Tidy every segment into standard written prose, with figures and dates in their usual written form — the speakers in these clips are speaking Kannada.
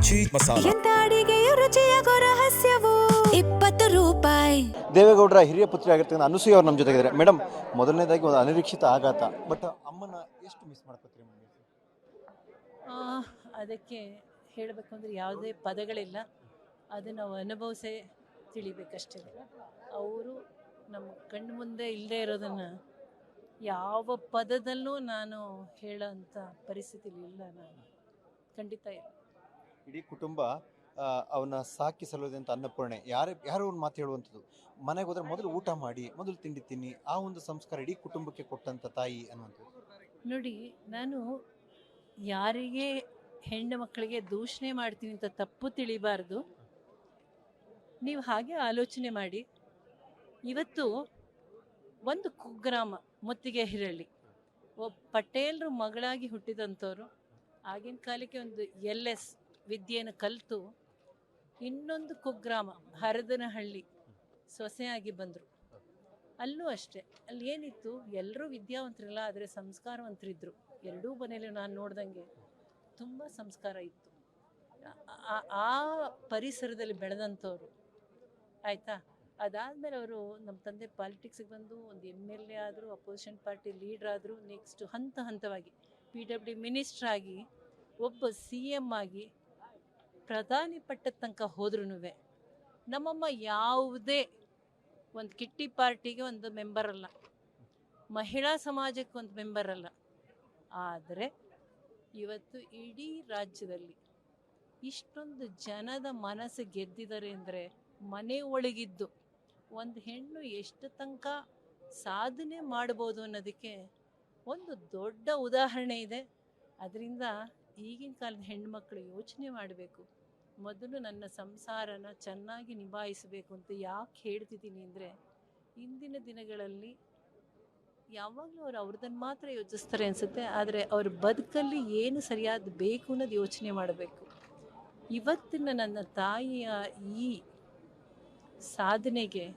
ಚೀಸ್ ಮಸಾಲ. ಎಂತ ಅಡಿಗೆಯ ರುಚಿಯ ರಹಸ್ಯವು 20 ರೂಪಾಯಿ. ದೇವೇಗೌಡರ ಹಿರಿಯ ಪುತ್ರಿ ಆಗಿರ್ತಕ್ಕಂಥ ಅನಸೂಯ ಅವ್ರು ನಮ್ಮ ಜೊತೆಗಿದ್ದಾರೆ. ಮೇಡಮ್, ಮೊದಲನೇದಾಗಿ ಒಂದು ಅನಿರೀಕ್ಷಿತ ಆಘಾತ, ಬಟ್ ಅಮ್ಮನ ಎಷ್ಟು ಮಿಸ್ ಮಾಡ್ಕೊತೀರಿ? ಅದಕ್ಕೆ ಹೇಳಬೇಕು ಅಂದರೆ ಯಾವುದೇ ಪದಗಳಿಲ್ಲ. ಅದನ್ನು ನಾವು ಅನುಭವಿಸೇ ತಿಳಿಬೇಕಷ್ಟೇ. ಅವರು ನಮ್ಮ ಕಣ್ಣು ಮುಂದೆ ಇಲ್ಲದೆ ಇರೋದನ್ನು ಯಾವ ಪದದಲ್ಲೂ ನಾನು ಹೇಳೋಂಥ ಪರಿಸ್ಥಿತಿಲಿ ಇಲ್ಲ. ನಾನು ಖಂಡಿತ ಇಲ್ಲ. ಇಡೀ ಕುಟುಂಬ ಅವನ್ನ ಸಾಕಿ ಸಲ್ಲೋದಂತ ಅನ್ನಪೂರ್ಣೆ, ಯಾರು ಒಂದು ಮಾತು ಹೇಳುವಂಥದ್ದು, ಮನೆಗೆ ಹೋದ್ರೆ ಮೊದಲು ಊಟ ಮಾಡಿ, ಮೊದಲು ತಿಂಡಿ ತಿನ್ನಿ, ಆ ಒಂದು ಸಂಸ್ಕಾರ ಇಡೀ ಕುಟುಂಬಕ್ಕೆ ಕೊಟ್ಟಂಥ ತಾಯಿ ಅನ್ನುವಂಥದ್ದು. ನೋಡಿ, ನಾನು ಯಾರಿಗೆ ಹೆಣ್ಣು ಮಕ್ಕಳಿಗೆ ದೂಷಣೆ ಮಾಡ್ತೀನಿ ಅಂತ ತಪ್ಪು ತಿಳಿಬಾರ್ದು. ನೀವು ಹಾಗೆ ಆಲೋಚನೆ ಮಾಡಿ. ಇವತ್ತು ಒಂದು ಕುಗ್ರಾಮ ಮುತ್ತಿಗೆಹಿರಳ್ಳಿ, ಒಬ್ಬ ಪಟೇಲರು ಮಗಳಾಗಿ ಹುಟ್ಟಿದಂಥವ್ರು ಆಗಿನ ಕಾಲಕ್ಕೆ ಒಂದು LS ವಿದ್ಯೆಯನ್ನು ಕಲಿತು ಇನ್ನೊಂದು ಕುಗ್ರಾಮ ಹರದನಹಳ್ಳಿ ಸೊಸೆಯಾಗಿ ಬಂದರು. ಅಲ್ಲೂ ಅಷ್ಟೇ, ಅಲ್ಲಿ ಏನಿತ್ತು, ಎಲ್ಲರೂ ವಿದ್ಯಾವಂತರಲ್ಲ, ಆದರೆ ಸಂಸ್ಕಾರವಂತರಿದ್ದರು. ಎರಡೂ ಮನೇಲಿ ನಾನು ನೋಡ್ದಂಗೆ ತುಂಬ ಸಂಸ್ಕಾರ ಇತ್ತು. ಆ ಪರಿಸರದಲ್ಲಿ ಬೆಳೆದಂಥವ್ರು. ಆಯಿತಾ, ಅದಾದಮೇಲೆ ಅವರು ನಮ್ಮ ತಂದೆ ಪಾಲಿಟಿಕ್ಸಿಗೆ ಬಂದು ಒಂದು MLA ಆದರು, ಅಪೋಸಿಷನ್ ಪಾರ್ಟಿ ಲೀಡ್ರ್ ಆದರು. ನೆಕ್ಸ್ಟು ಹಂತವಾಗಿ PWD ಮಿನಿಸ್ಟ್ರ್ ಆಗಿ, ಒಬ್ಬ CM ಆಗಿ, ಪ್ರಧಾನಿ ಪಟ್ಟದ ತನಕ ಹೋದ್ರೂ ನಮ್ಮಮ್ಮ ಯಾವುದೇ ಒಂದು ಕಿಟ್ಟಿ ಪಾರ್ಟಿಗೆ ಒಂದು ಮೆಂಬರ್ ಅಲ್ಲ, ಮಹಿಳಾ ಸಮಾಜಕ್ಕೆ ಒಂದು ಮೆಂಬರ್ ಅಲ್ಲ. ಆದರೆ ಇವತ್ತು ಇಡೀ ರಾಜ್ಯದಲ್ಲಿ ಇಷ್ಟೊಂದು ಜನದ ಮನಸ್ಸು ಗೆದ್ದಿದ್ದಾರೆ ಅಂದರೆ, ಮನೆ ಒಳಗಿದ್ದು ಒಂದು ಹೆಣ್ಣು ಎಷ್ಟು ತನಕ ಸಾಧನೆ ಮಾಡ್ಬೋದು ಅನ್ನೋದಕ್ಕೆ ಒಂದು ದೊಡ್ಡ ಉದಾಹರಣೆ ಇದೆ. ಅದರಿಂದ ಈಗಿನ ಕಾಲದ ಹೆಣ್ಮಕ್ಳು ಯೋಚನೆ ಮಾಡಬೇಕು. ಮೊದಲು ನನ್ನ ಸಂಸಾರನ ಚೆನ್ನಾಗಿ ನಿಭಾಯಿಸಬೇಕು ಅಂತ ಯಾಕೆ ಹೇಳ್ತಿದ್ದೀನಿ ಅಂದರೆ, ಇಂದಿನ ದಿನಗಳಲ್ಲಿ ಯಾವಾಗಲೂ ಅವ್ರದ್ದನ್ನು ಮಾತ್ರ ಯೋಚಿಸ್ತಾರೆ ಅನಿಸುತ್ತೆ. ಆದರೆ ಅವ್ರ ಬದುಕಲ್ಲಿ ಏನು ಸರಿಯಾದ ಬೇಕು ಅನ್ನೋದು ಯೋಚನೆ ಮಾಡಬೇಕು. ಇವತ್ತಿನ ನನ್ನ ತಾಯಿಯ ಈ ಸಾಧನೆಗೆ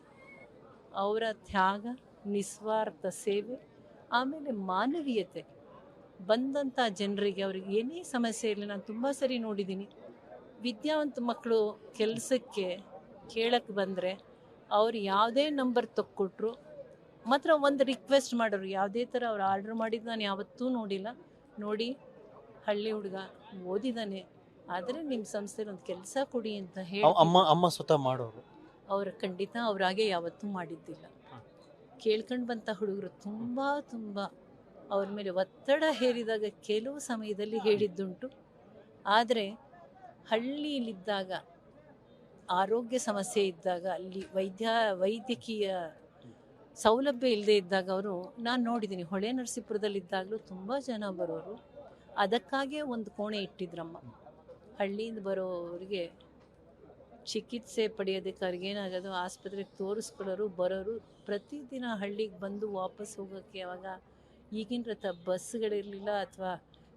ಅವರ ತ್ಯಾಗ, ನಿಸ್ವಾರ್ಥ ಸೇವೆ, ಆಮೇಲೆ ಮಾನವೀಯತೆ, ಬಂದಂಥ ಜನರಿಗೆ ಅವ್ರಿಗೆ ಏನೇ ಸಮಸ್ಯೆ ಇರಲಿ, ನಾನು ತುಂಬ ಸರಿ ನೋಡಿದ್ದೀನಿ. ವಿದ್ಯಾವಂತ ಮಕ್ಕಳು ಕೆಲಸಕ್ಕೆ ಕೇಳಕ್ಕೆ ಬಂದರೆ ಅವ್ರು ಯಾವುದೇ ನಂಬರ್ ತಕ್ಕೊಟ್ರು ಮಾತ್ರ ಒಂದು ರಿಕ್ವೆಸ್ಟ್ ಮಾಡೋರು. ಯಾವುದೇ ಥರ ಅವ್ರು ಆರ್ಡ್ರ್ ಮಾಡಿದ್ದು ನಾನು ಯಾವತ್ತೂ ನೋಡಿಲ್ಲ. ನೋಡಿ, ಹಳ್ಳಿ ಹುಡುಗ ಓದಿದ್ದಾನೆ, ಆದರೆ ನಿಮ್ಮ ಸಂಸ್ಥೆಯಲ್ಲಿ ಒಂದು ಕೆಲಸ ಕೊಡಿ ಅಂತ ಹೇಳಿ ಅಮ್ಮ ಸ್ವತಃ ಮಾಡೋರು. ಅವ್ರ ಖಂಡಿತ ಅವ್ರಾಗೆ ಯಾವತ್ತೂ ಮಾಡಿದ್ದಿಲ್ಲ. ಕೇಳ್ಕೊಂಡು ಬಂತ ಹುಡುಗರು ತುಂಬ ಅವ್ರ ಮೇಲೆ ಒತ್ತಡ ಹೇರಿದಾಗ ಕೆಲವು ಸಮಯದಲ್ಲಿ ಹೇಳಿದ್ದುಂಟು. ಆದರೆ ಹಳ್ಳಿಯಲ್ಲಿದ್ದಾಗ, ಆರೋಗ್ಯ ಸಮಸ್ಯೆ ಇದ್ದಾಗ, ಅಲ್ಲಿ ವೈದ್ಯಕೀಯ ಸೌಲಭ್ಯ ಇಲ್ಲದೆ ಇದ್ದಾಗ ಅವರು, ನಾನು ನೋಡಿದ್ದೀನಿ, ಹೊಳೆ ನರಸೀಪುರದಲ್ಲಿದ್ದಾಗಲೂ ತುಂಬ ಜನ ಬರೋರು. ಅದಕ್ಕಾಗೇ ಒಂದು ಕೋಣೆ ಇಟ್ಟಿದ್ರಮ್ಮ. ಹಳ್ಳಿಯಿಂದ ಬರೋರಿಗೆ ಚಿಕಿತ್ಸೆ ಪಡೆಯೋದಕ್ಕೆ ಅವ್ರಿಗೇನಾಗೋದು, ಆಸ್ಪತ್ರೆಗೆ ತೋರಿಸ್ಕೊಳ್ಳೋರು, ಬರೋರು. ಪ್ರತಿದಿನ ಹಳ್ಳಿಗೆ ಬಂದು ವಾಪಸ್ ಹೋಗೋಕ್ಕೆ ಅವಾಗ ಈಗಿನ ರಥ ಬಸ್ಗಳಿರಲಿಲ್ಲ, ಅಥವಾ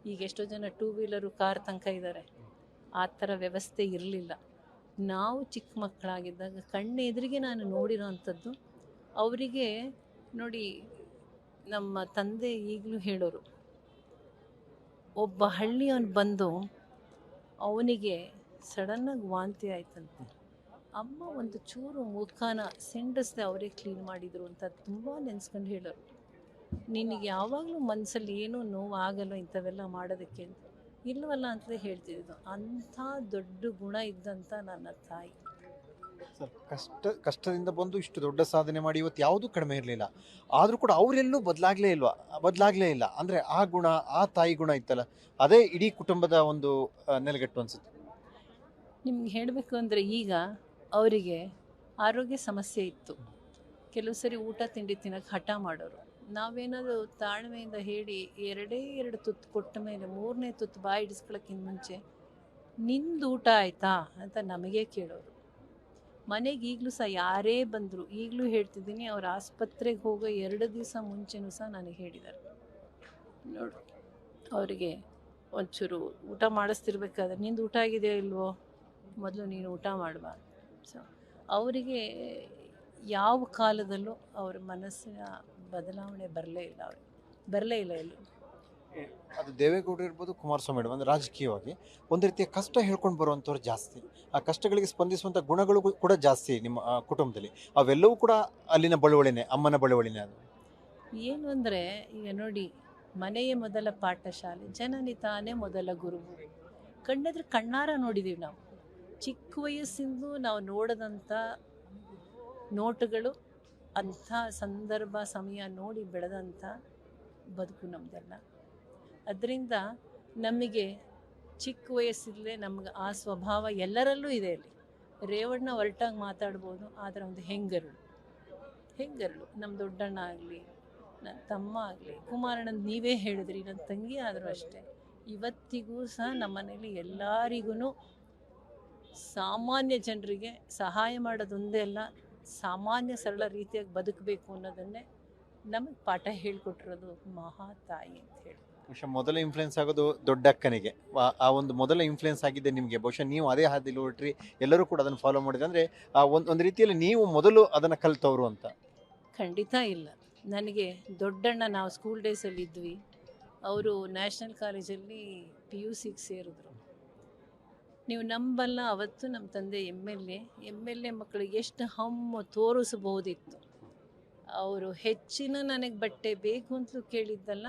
ಈಗ ಎಷ್ಟೋ ಜನ 2 ವೀಲರು ಕಾರ್ ತನಕ ಇದ್ದಾರೆ. ಆ ಥರ ವ್ಯವಸ್ಥೆ ಇರಲಿಲ್ಲ. ನಾವು ಚಿಕ್ಕ ಮಕ್ಕಳಾಗಿದ್ದಾಗ ಕಣ್ಣೆದುರಿಗೆ ನಾನು ನೋಡಿರೋ ಅಂಥದ್ದು. ಅವರಿಗೆ ನೋಡಿ, ನಮ್ಮ ತಂದೆ ಈಗಲೂ ಹೇಳೋರು, ಒಬ್ಬ ಹಳ್ಳಿಯವನು ಬಂದು ಅವನಿಗೆ ಸಡನ್ನಾಗಿ ವಾಂತಿ ಆಯ್ತಂತೆ, ಅಮ್ಮ ಒಂದು ಚೂರು ಮುಖಾನ ಸಿಂಡಿಸ್ದೆ ಅವರೇ ಕ್ಲೀನ್ ಮಾಡಿದರು ಅಂತ ತುಂಬ ನೆನೆಸ್ಕೊಂಡು ಹೇಳೋರು. ನಿನಗೆ ಯಾವಾಗಲೂ ಮನಸ್ಸಲ್ಲಿ ಏನೂ ನೋವು ಆಗಲ್ಲ ಇಂಥವೆಲ್ಲ ಮಾಡೋದಕ್ಕೆ ಅಂತ. ಇಲ್ಲವಲ್ಲ ಅಂತಲೇ ಹೇಳ್ತಿದ್ದು. ಅಂಥ ದೊಡ್ಡ ಗುಣ ಇದ್ದಂಥ ನನ್ನ ತಾಯಿ. ಕಷ್ಟದಿಂದ ಬಂದು ಇಷ್ಟು ದೊಡ್ಡ ಸಾಧನೆ ಮಾಡಿ ಇವತ್ತು ಯಾವುದೂ ಕಡಿಮೆ ಇರಲಿಲ್ಲ. ಆದರೂ ಕೂಡ ಅವರೆಲ್ಲೂ ಬದಲಾಗಲೇ ಇಲ್ಲ. ಅಂದರೆ ಆ ಗುಣ, ಆ ತಾಯಿ ಗುಣ ಇತ್ತಲ್ಲ, ಅದೇ ಇಡೀ ಕುಟುಂಬದ ಒಂದು ನೆಲೆಗಟ್ಟು ಅನಿಸುತ್ತೆ. ನಿಮ್ಗೆ ಹೇಳಬೇಕು ಅಂದರೆ, ಈಗ ಅವರಿಗೆ ಆರೋಗ್ಯ ಸಮಸ್ಯೆ ಇತ್ತು. ಕೆಲವು ಸರಿ ಊಟ ತಿಂಡಿ ತಿನ್ನೋಕ್ಕೆ ಹಠ ಮಾಡೋರು. ನಾವೇನಾದರೂ ತಾಳ್ಮೆಯಿಂದ ಹೇಳಿ 2 ತುತ್ತು ಕೊಟ್ಟ ಮೇಲೆ 3ನೇ ತುತ್ತು ಬಾಯಿ ಇಡಿಸ್ಕೊಳ್ಳೋಕ್ಕಿಂತ ಮುಂಚೆ, ನಿಂದು ಊಟ ಆಯಿತಾ ಅಂತ ನಮಗೆ ಕೇಳೋರು. ಮನೆಗೆ ಈಗಲೂ ಸಹ ಯಾರೇ ಬಂದರು, ಈಗಲೂ ಹೇಳ್ತಿದ್ದೀನಿ, ಅವ್ರ ಆಸ್ಪತ್ರೆಗೆ ಹೋಗೋ 2 ದಿವಸ ಮುಂಚೆನೂ ಸಹ ನನಗೆ ಹೇಳಿದ್ದಾರೆ. ನೋಡು, ಅವರಿಗೆ ಒಂಚೂರು ಊಟ ಮಾಡಿಸ್ತಿರ್ಬೇಕಾದ್ರೆ, ನಿಂದು ಊಟ ಆಗಿದೆಯೋ ಇಲ್ವೋ, ಮೊದಲು ನೀನು ಊಟ ಮಾಡುವ. ಸೊ ಅವರಿಗೆ ಯಾವ ಕಾಲದಲ್ಲೂ ಅವ್ರ ಮನಸ್ಸಿನ ಬದಲಾವಣೆ ಬರಲೇ ಇಲ್ಲ ಎಲ್ಲೂ. ಅದು ದೇವೇಗೌಡರು ಇರ್ಬೋದು, ಕುಮಾರಸ್ವಾಮಿ ಇರ್ಬೋದು, ಅಂದರೆ ರಾಜಕೀಯವಾಗಿ ಒಂದು ರೀತಿಯ ಕಷ್ಟ ಹೇಳ್ಕೊಂಡು ಬರುವಂಥವ್ರು ಜಾಸ್ತಿ. ಆ ಕಷ್ಟಗಳಿಗೆ ಸ್ಪಂದಿಸುವಂಥ ಗುಣಗಳು ಕೂಡ ಜಾಸ್ತಿ ನಿಮ್ಮ ಕುಟುಂಬದಲ್ಲಿ. ಅವೆಲ್ಲವೂ ಕೂಡ ಅಲ್ಲಿನ ಬಳುವಳಿನೇ, ಅಮ್ಮನ ಬಳುವಳಿನೇ ಅದು. ಏನು ಅಂದರೆ ಈಗ ನೋಡಿ, ಮನೆಯೇ ಮೊದಲ ಪಾಠಶಾಲೆ, ಜನನಿ ತಾನೇ ಮೊದಲ ಗುರುವು. ಕಣ್ಣೆದ್ರೆ ಕಣ್ಣಾರ ನೋಡಿದ್ದೀವಿ ನಾವು. ಚಿಕ್ಕ ವಯಸ್ಸಿಂದ ನಾವು ನೋಡದಂಥ ನೋಟುಗಳು, ಅಂಥ ಸಂದರ್ಭ ಸಮಯ ನೋಡಿ ಬೆಳೆದಂಥ ಬದುಕು ನಮ್ಮದೆಲ್ಲ. ಅದರಿಂದ ನಮಗೆ ಚಿಕ್ಕ ವಯಸ್ಸಿಲ್ಲದೆ ನಮ್ಗೆ ಆ ಸ್ವಭಾವ ಎಲ್ಲರಲ್ಲೂ ಇದೆ. ಅಲ್ಲಿ ರೇವಣ್ಣ ಹೊರಟಾಗಿ ಮಾತಾಡ್ಬೋದು, ಆದರೆ ಒಂದು ಹೆಂಗರಳು ನಮ್ಮ ದೊಡ್ಡಣ್ಣ ಆಗಲಿ, ನನ್ನ ತಮ್ಮ ಆಗಲಿ, ಕುಮಾರಣ್ಣನ ನೀವೇ ಹೇಳಿದ್ರಿ, ನನ್ನ ತಂಗಿ ಆದರೂ ಅಷ್ಟೇ. ಇವತ್ತಿಗೂ ಸಹ ನಮ್ಮ ಮನೇಲಿ ಎಲ್ಲರಿಗೂ ಸಾಮಾನ್ಯ ಜನರಿಗೆ ಸಹಾಯ ಮಾಡೋದೊಂದೇ ಅಲ್ಲ, ಸಾಮಾನ್ಯ ಸರಳ ರೀತಿಯಾಗಿ ಬದುಕಬೇಕು ಅನ್ನೋದನ್ನೇ ನಮಗೆ ಪಾಠ ಹೇಳಿಕೊಟ್ಟಿರೋದು ಮಹಾತಾಯಿ ಅಂತ ಹೇಳಿ. ಬಹುಶಃ ಮೊದಲ ಇನ್ಫ್ಲುಯೆನ್ಸ್ ಆಗೋದು ದೊಡ್ಡಕ್ಕನಿಗೆ. ಆ ಒಂದು ಮೊದಲ ಇನ್ಫ್ಲುಯೆನ್ಸ್ ಆಗಿದ್ದೆ ನಿಮಗೆ. ಬಹುಶಃ ನೀವು ಅದೇ ಹಾದಿಲಿ ಹೊರಟ್ರಿ, ಎಲ್ಲರೂ ಕೂಡ ಅದನ್ನು ಫಾಲೋ ಮಾಡಿದ್ರೆ, ಅಂದರೆ ಒಂದು ರೀತಿಯಲ್ಲಿ ನೀವು ಮೊದಲು ಅದನ್ನು ಕಲಿತವರು ಅಂತ. ಖಂಡಿತ ಇಲ್ಲ. ನನಗೆ ದೊಡ್ಡಣ್ಣ, ನಾವು ಸ್ಕೂಲ್ ಡೇಸಲ್ಲಿ ಇದ್ವಿ, ಅವರು ನ್ಯಾಷನಲ್ ಕಾಲೇಜಲ್ಲಿ PUC ಸೇರಿದ್ರು. ನೀವು ನಂಬಲ್ಲ, ಅವತ್ತು ನಮ್ಮ ತಂದೆ MLA ಮಕ್ಕಳಿಗೆ ಎಷ್ಟು ಹಮ್ಮು ತೋರಿಸಬಹುದಿತ್ತು. ಅವರು ಹೆಚ್ಚಿನ ನನಗೆ ಬಟ್ಟೆ ಬೇಕು ಅಂತಲೂ ಕೇಳಿದ್ದಲ್ಲ,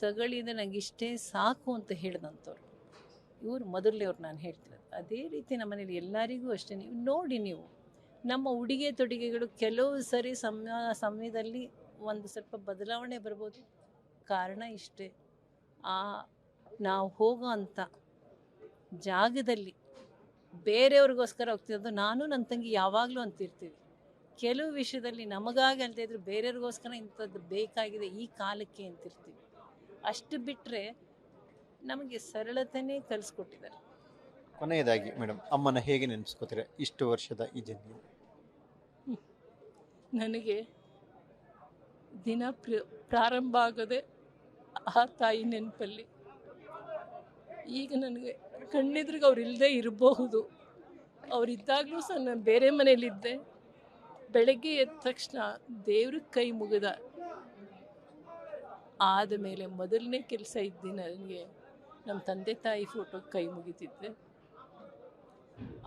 ತಗೊಳ್ಳಿದ್ರೆ ನನಗೆ ಇಷ್ಟೇ ಸಾಕು ಅಂತ ಹೇಳಿದಂಥವ್ರು ಇವರು ಮೊದಲೇ. ಅವ್ರು ನಾನು ಹೇಳ್ತಿರೋದು ಅದೇ ರೀತಿ ನಮ್ಮ ಮನೇಲಿ ಎಲ್ಲರಿಗೂ ಅಷ್ಟೇ. ನೀವು ನೋಡಿ, ನೀವು ನಮ್ಮ ಉಡುಗೆ ತೊಡುಗೆಗಳು ಕೆಲವು ಸರಿ ಸಮಯದಲ್ಲಿ ಒಂದು ಸ್ವಲ್ಪ ಬದಲಾವಣೆ ಬರ್ಬೋದು. ಕಾರಣ ಇಷ್ಟೇ, ನಾವು ಹೋಗೋ ಅಂಥ ಜಾಗದಲ್ಲಿ ಬೇರೆಯವ್ರಿಗೋಸ್ಕರ ಹೋಗ್ತಿರೋದು. ನಾನು ನನ್ನ ತಂಗಿ ಯಾವಾಗಲೂ ಅಂತಿರ್ತೀವಿ, ಕೆಲವು ವಿಷಯದಲ್ಲಿ ನಮಗಾಗಿ ಅಂತ ಇದ್ರು ಬೇರೆಯವ್ರಿಗೋಸ್ಕರ ಇಂಥದ್ದು ಬೇಕಾಗಿದೆ ಈ ಕಾಲಕ್ಕೆ ಅಂತಿರ್ತೀವಿ. ಅಷ್ಟು ಬಿಟ್ಟರೆ ನಮಗೆ ಸರಳತೆನೇ ಕಲಿಸ್ಕೊಟ್ಟಿದ್ದಾರೆ. ಕೊನೆಯದಾಗಿ ಮೇಡಮ್, ಅಮ್ಮನ ಹೇಗೆ ನೆನೆಸ್ಕೋತೀರ ಇಷ್ಟು ವರ್ಷದ ಈ ಜರ್ನಿ? ನನಗೆ ದಿನ ಪ್ರಾರಂಭ ಆಗೋದೆ ಆ ತಾಯಿ ನೆನಪಲ್ಲಿ. ಈಗ ನನಗೆ ಕಣ್ಣೆದ್ರಿಗೆ ಅವ್ರು ಇಲ್ಲದೆ ಇರಬಹುದು, ಅವರಿದ್ದಾಗಲೂ ಸಹ ನಾನು ಬೇರೆ ಮನೇಲಿದ್ದೆ. ಬೆಳಗ್ಗೆ ಎದ್ದ ತಕ್ಷಣ ದೇವ್ರಿಗೆ ಕೈ ಮುಗಿದ ಆದಮೇಲೆ ಮೊದಲನೇ ಕೆಲಸ ಇದ್ದೆ ನನಗೆ ನಮ್ಮ ತಂದೆ ತಾಯಿ ಫೋಟೋಗೆ ಕೈ ಮುಗಿತಿದ್ದೆ.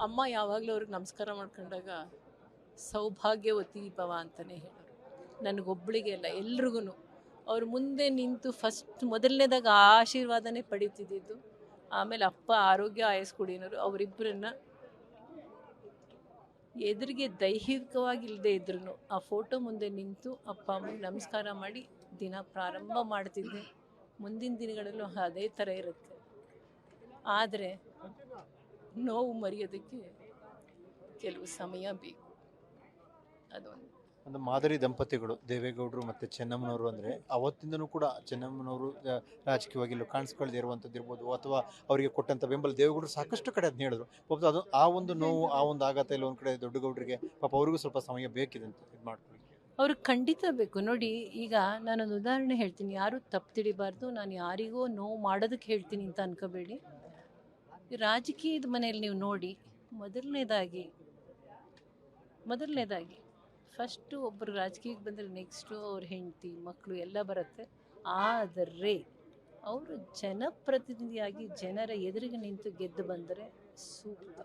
ಅಮ್ಮ ಯಾವಾಗಲೂ ಅವ್ರಿಗೆ ನಮಸ್ಕಾರ ಮಾಡ್ಕೊಂಡಾಗ ಸೌಭಾಗ್ಯವತಿ ಭವ ಅಂತಲೇ ಹೇಳೋರು. ನನಗೊಬ್ಬಳಿಗೆ ಅಲ್ಲ, ಎಲ್ರಿಗೂ ಅವ್ರ ಮುಂದೆ ನಿಂತು ಮೊದಲನೇದಾಗ ಆಶೀರ್ವಾದನೇ ಪಡೀತಿದ್ದಿದ್ದು. ಆಮೇಲೆ ಅಪ್ಪ ಆರೋಗ್ಯ ಆಯಸ್ ಕುಡಿಯೋರು. ಅವರಿಬ್ಬರನ್ನ ಎದುರಿಗೆ ದೈಹಿಕವಾಗಿ ಇಲ್ಲದೆ ಇದ್ರೂ ಆ ಫೋಟೋ ಮುಂದೆ ನಿಂತು ಅಪ್ಪ ಅಮ್ಮಗೆ ನಮಸ್ಕಾರ ಮಾಡಿ ದಿನ ಪ್ರಾರಂಭ ಮಾಡ್ತಿದ್ದೆ. ಮುಂದಿನ ದಿನಗಳಲ್ಲೂ ಅದೇ ಥರ ಇರುತ್ತೆ. ಆದರೆ ನೋವು ಮರೆಯೋದಕ್ಕೆ ಕೆಲವು ಸಮಯ ಬೇಕು. ಒಂದು ಮಾದರಿ ದಂಪತಿಗಳು ದೇವೇಗೌಡರು ಮತ್ತು ಚೆನ್ನಮ್ಮನವರು. ಅಂದರೆ ಅವತ್ತಿಂದನೂ ಕೂಡ ಚೆನ್ನಮ್ಮನವರು ರಾಜಕೀಯವಾಗಿ ಇಲ್ಲೂ ಕಾಣಿಸ್ಕೊಳ್ಳದೆ ಇರುವಂಥದ್ದು ಇರ್ಬೋದು, ಅಥವಾ ಅವರಿಗೆ ಕೊಟ್ಟಂಥ ಬೆಂಬಲ ದೇವೇಗೌಡರು ಸಾಕಷ್ಟು ಕಡೆ ಅದನ್ನ ಹೇಳಿದ್ರು. ಪಾಪ ಅದು ಆ ಒಂದು ನೋವು, ಆ ಒಂದು ಆಘಾತ ಇಲ್ಲ ಒಂದು ಕಡೆ ದೊಡ್ಡಗೌಡರಿಗೆ ಪಾಪ ಅವ್ರಿಗೂ ಸ್ವಲ್ಪ ಸಮಯ ಬೇಕಿದೆ ಅಂತ ಇದು ಮಾಡ್ಕೊಳ್ಳಿ. ಅವ್ರಿಗೆ ಖಂಡಿತ ಬೇಕು. ನೋಡಿ, ಈಗ ನಾನೊಂದು ಉದಾಹರಣೆ ಹೇಳ್ತೀನಿ, ಯಾರೂ ತಪ್ಪು ತಿಳಿಬಾರ್ದು, ನಾನು ಯಾರಿಗೋ ನೋವು ಮಾಡೋದಕ್ಕೆ ಹೇಳ್ತೀನಿ ಅಂತ ಅನ್ಕೋಬೇಡಿ. ರಾಜಕೀಯದ ಮನೆಯಲ್ಲಿ ನೀವು ನೋಡಿ, ಮೊದಲನೇದಾಗಿ ಫಸ್ಟು ಒಬ್ಬರು ರಾಜಕೀಯಕ್ಕೆ ಬಂದರೆ ನೆಕ್ಸ್ಟು ಅವ್ರ ಹೆಂಡತಿ ಮಕ್ಕಳು ಎಲ್ಲ ಬರುತ್ತೆ. ಆದರೆ ಅವರು ಜನಪ್ರತಿನಿಧಿಯಾಗಿ ಜನರ ಎದುರಿಗೆ ನಿಂತು ಗೆದ್ದು ಬಂದರೆ ಸೂಕ್ತ.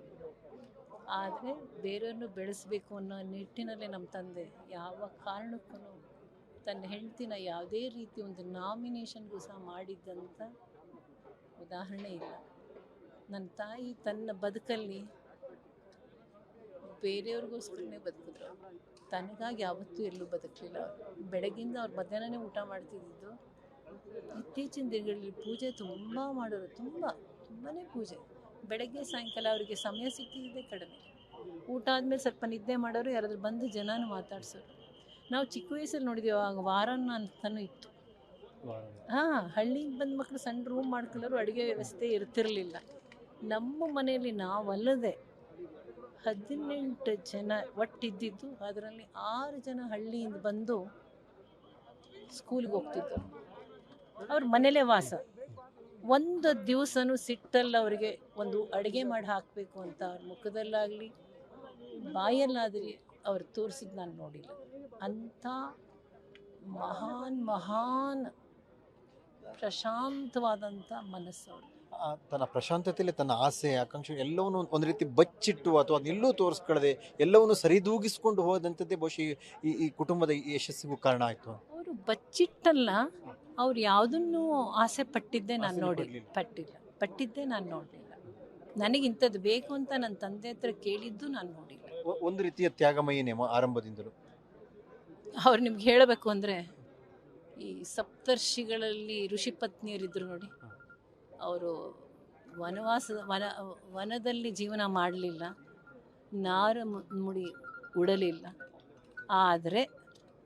ಆದರೆ ಬೇರೆಯವ್ರನ್ನು ಬೆಳೆಸಬೇಕು ಅನ್ನೋ ನಿಟ್ಟಿನಲ್ಲೇ ನಮ್ಮ ತಂದೆ ಯಾವ ಕಾರಣಕ್ಕೂ ತನ್ನ ಹೆಂಡತಿನ ಯಾವುದೇ ರೀತಿ ಒಂದು ನಾಮಿನೇಷನ್ಗೂ ಸಹ ಮಾಡಿದ್ದಂಥ ಉದಾಹರಣೆ ಇಲ್ಲ. ನನ್ನ ತಾಯಿ ತನ್ನ ಬದುಕಲ್ಲಿ ಬೇರೆಯವ್ರಿಗೋಸ್ಕರನೇ ಬದುಕಿದ್ರು, ತನಗಾಗಿ ಯಾವತ್ತೂ ಎಲ್ಲೂ ಬದುಕಲಿಲ್ಲ. ಬೆಳಗಿಂದ ಅವ್ರು ಮಧ್ಯಾಹ್ನನೇ ಊಟ ಮಾಡ್ತಿದ್ದಿದ್ದು. ಇತ್ತೀಚಿನ ದಿನಗಳಲ್ಲಿ ಪೂಜೆ ತುಂಬ ಮಾಡೋರು, ತುಂಬಾ ಪೂಜೆ. ಬೆಳಗ್ಗೆ ಸಾಯಂಕಾಲ ಅವರಿಗೆ ಸಮಯ ಸಿಗ್ತಿದ್ದೆ ಕಡಿಮೆ. ಊಟ ಆದಮೇಲೆ ಸ್ವಲ್ಪ ನಿದ್ದೆ ಮಾಡೋರು, ಯಾರಾದರೂ ಬಂದು ಜನನೂ ಮಾತಾಡ್ಸೋರು. ನಾವು ಚಿಕ್ಕ ವಯಸ್ಸಲ್ಲಿ ನೋಡಿದ್ದೀವಿ, ಆವಾಗ ವಾರನ ಅಂತಲೂ ಇತ್ತು. ಹಳ್ಳಿಗೆ ಬಂದ ಮಕ್ಕಳು ಸಣ್ಣ ರೂಮ್ ಮಾಡ್ಕೊಳ್ಳೋರು, ಅಡುಗೆ ವ್ಯವಸ್ಥೆ ಇರ್ತಿರಲಿಲ್ಲ. ನಮ್ಮ ಮನೆಯಲ್ಲಿ ನಾವಲ್ಲದೆ 18 ಜನ ಒಟ್ಟಿದ್ದಿದ್ದು. ಅದರಲ್ಲಿ 6 ಜನ ಹಳ್ಳಿಯಿಂದ ಬಂದು ಸ್ಕೂಲ್ಗೆ ಹೋಗ್ತಿದ್ದರು. ಅವ್ರ ಮನೇಲೇ ವಾಸ. ಒಂದು ದಿವಸನೂ ಸಿಟ್ಟಲ್ಲ ಅವರಿಗೆ ಒಂದು ಅಡುಗೆ ಮಾಡಿ ಹಾಕಬೇಕು ಅಂತ ಅವ್ರ ಮುಖದಲ್ಲಾಗಲಿ ಬಾಯಲ್ಲಾದ್ರಿ ಅವ್ರು ತೋರಿಸಿದ್ದು ನಾನು ನೋಡಿಲ್ಲ. ಅಂಥ ಮಹಾನ್ ಪ್ರಶಾಂತವಾದಂಥ ಮನಸ್ಸು ಅವ್ರು. ತನ್ನ ಪ್ರಶಾಂತತೆಯಲ್ಲಿ ತನ್ನ ಆಸೆ ಆಕಾಂಕ್ಷೆ ಎಲ್ಲವನ್ನು ಒಂದು ರೀತಿ ಬಚ್ಚಿಟ್ಟು ಅಥವಾ ಅದನ್ನೆಲ್ಲೂ ತೋರಿಸ್ಕೊಳ್ಳದೆ ಎಲ್ಲವನ್ನು ಸರಿದೂಗಿಸ್ಕೊಂಡು ಹೋದಂಥದ್ದೇ ಬಹುಶಃ ಈ ಕುಟುಂಬದ ಈ ಯಶಸ್ಸಿಗೂ ಕಾರಣ ಆಯಿತು. ಅವರು ಬಚ್ಚಿಟ್ಟಲ್ಲ, ಅವ್ರು ಯಾವುದನ್ನು ಆಸೆ ಪಟ್ಟಿದ್ದೆ ನಾನು ಆಸೆನೇ ನೋಡಿಲ್ಲ, ಪಟ್ಟಿದ್ದೆ ನಾನು ನೋಡಲಿಲ್ಲ. ನನಗೆ ಇಂಥದ್ದು ಬೇಕು ಅಂತ ನನ್ನ ತಂದೆ ಹತ್ರ ಕೇಳಿದ್ದು ನಾನು ನೋಡಿಲ್ಲ. ಒಂದು ರೀತಿಯ ತ್ಯಾಗಮಯಿನೇ ಆರಂಭದಿಂದಲೂ. ಅವ್ರು ನಿಮ್ಗೆ ಹೇಳಬೇಕು ಅಂದರೆ, ಈ ಸಪ್ತರ್ಷಿಗಳಲ್ಲಿ ಋಷಿ ಪತ್ನಿಯರಿದ್ದರು ನೋಡಿ, ಅವರು ವನದಲ್ಲಿ ಜೀವನ ಮಾಡಲಿಲ್ಲ, ಮುಡಿ ಉಡಲಿಲ್ಲ. ಆದರೆ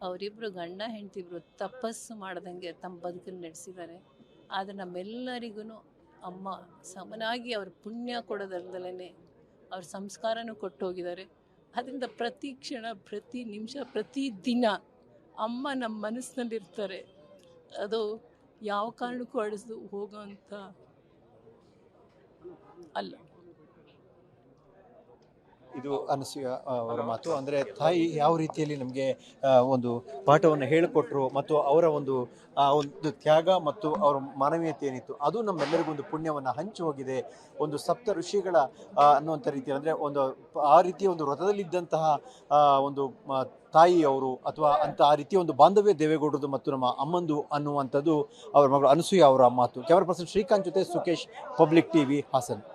ಅವರಿಬ್ಬರು ಗಂಡ ಹೆಂಡತಿಬ್ರು ತಪಸ್ಸು ಮಾಡ್ದಂಗೆ ತಮ್ಮ ಬದುಕನ್ನು ನಡೆಸಿದ್ದಾರೆ. ಆದರೆ ನಮ್ಮೆಲ್ಲರಿಗೂ ಅಮ್ಮ ಸಮನಾಗಿ ಅವ್ರ ಪುಣ್ಯ ಕೊಡೋದಲ್ದಲೇ ಅವ್ರ ಸಂಸ್ಕಾರನೂ ಕೊಟ್ಟು ಹೋಗಿದ್ದಾರೆ. ಅದರಿಂದ ಪ್ರತಿ ಕ್ಷಣ, ಪ್ರತಿ ನಿಮಿಷ, ಪ್ರತಿ ದಿನ ಅಮ್ಮ ನಮ್ಮ ಮನಸ್ಸಿನಲ್ಲಿರ್ತಾರೆ. ಅದು ಯಾವ ಕಾರಣಕ್ಕೂ ಅಳಿದು ಹೋಗೋವಂಥ ಅಲ್ಲ. ಇದು ಅನಸೂಯ ಅವರ ಮಾತು. ಅಂದರೆ ತಾಯಿ ಯಾವ ರೀತಿಯಲ್ಲಿ ನಮಗೆ ಒಂದು ಪಾಠವನ್ನು ಹೇಳಿಕೊಟ್ರು ಮತ್ತು ಅವರ ಒಂದು ತ್ಯಾಗ ಮತ್ತು ಅವರ ಮಾನವೀಯತೆ ಏನಿತ್ತು ಅದು ನಮ್ಮೆಲ್ಲರಿಗೂ ಒಂದು ಪುಣ್ಯವನ್ನು ಹಂಚಿ ಹೋಗಿದೆ. ಒಂದು ಸಪ್ತ ಋಷಿಗಳ ಅನ್ನುವಂಥ ರೀತಿಯಲ್ಲಿ, ಅಂದರೆ ಒಂದು ಆ ರೀತಿಯ ಒಂದು ವ್ರತದಲ್ಲಿದ್ದಂತಹ ಒಂದು ತಾಯಿ ಅವರು ಅಥವಾ ಅಂತ ಆ ರೀತಿಯ ಒಂದು ಬಾಂಧವ್ಯ ದೇವೇಗೌಡರದು ಮತ್ತು ನಮ್ಮ ಅಮ್ಮಂದು ಅನ್ನುವಂಥದ್ದು ಅವರ ಮಗಳು ಅನಸೂಯ ಅವರ ಮಾತು. ಕ್ಯಾಮರಾ ಪರ್ಸನ್ ಶ್ರೀಕಾಂತ್ ಜೊತೆ ಸುಕೇಶ್, ಪಬ್ಲಿಕ್ ಟಿವಿ, ಹಾಸನ್.